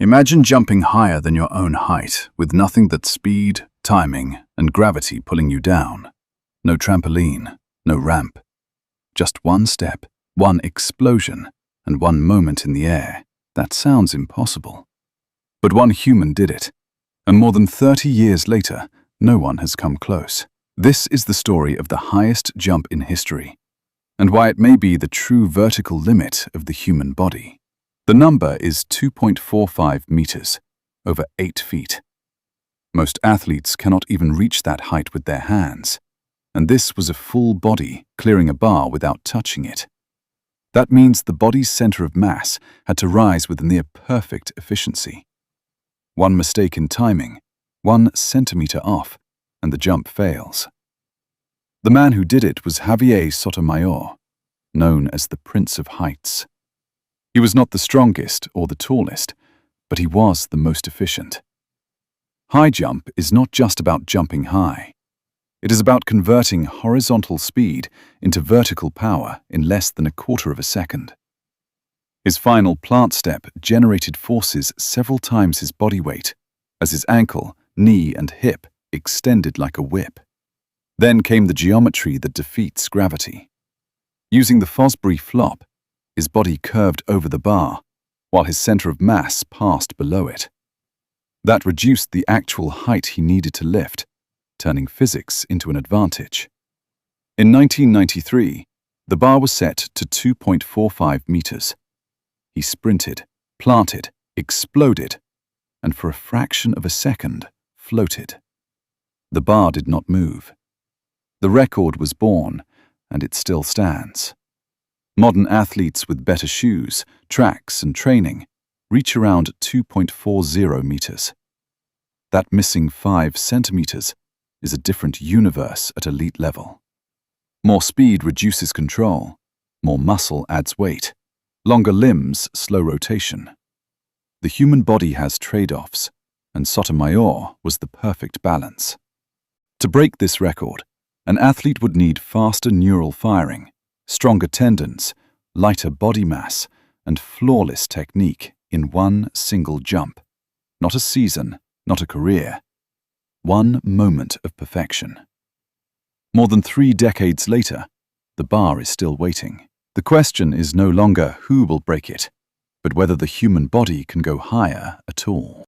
Imagine jumping higher than your own height, with nothing but speed, timing, and gravity pulling you down. No trampoline, no ramp. Just one step, one explosion, and one moment in the air. That sounds impossible. But one human did it, and more than 30 years later, no one has come close. This is the story of the highest jump in history, and why it may be the true vertical limit of the human body. The number is 2.45 meters, over 8 feet. Most athletes cannot even reach that height with their hands, and this was a full body clearing a bar without touching it. That means the body's center of mass had to rise with a near-perfect efficiency. One mistake in timing, 1 centimeter off, and the jump fails. The man who did it was Javier Sotomayor, known as the Prince of Heights. He was not the strongest or the tallest, but he was the most efficient. High jump is not just about jumping high. It is about converting horizontal speed into vertical power in less than a quarter of a second. His final plant step generated forces several times his body weight, as his ankle, knee, and hip extended like a whip. Then came the geometry that defeats gravity. Using the Fosbury flop, his body curved over the bar, while his center of mass passed below it. That reduced the actual height he needed to lift, turning physics into an advantage. In 1993, the bar was set to 2.45 meters. He sprinted, planted, exploded, and for a fraction of a second, floated. The bar did not move. The record was born, and it still stands. Modern athletes with better shoes, tracks, and training reach around 2.40 meters. That missing 5 centimeters is a different universe at elite level. More speed reduces control, more muscle adds weight, longer limbs slow rotation. The human body has trade-offs, and Sotomayor was the perfect balance. To break this record, an athlete would need faster neural firing, stronger tendons, lighter body mass, and flawless technique in one single jump. Not a season, not a career. One moment of perfection. More than 3 decades later, the bar is still waiting. The question is no longer who will break it, but whether the human body can go higher at all.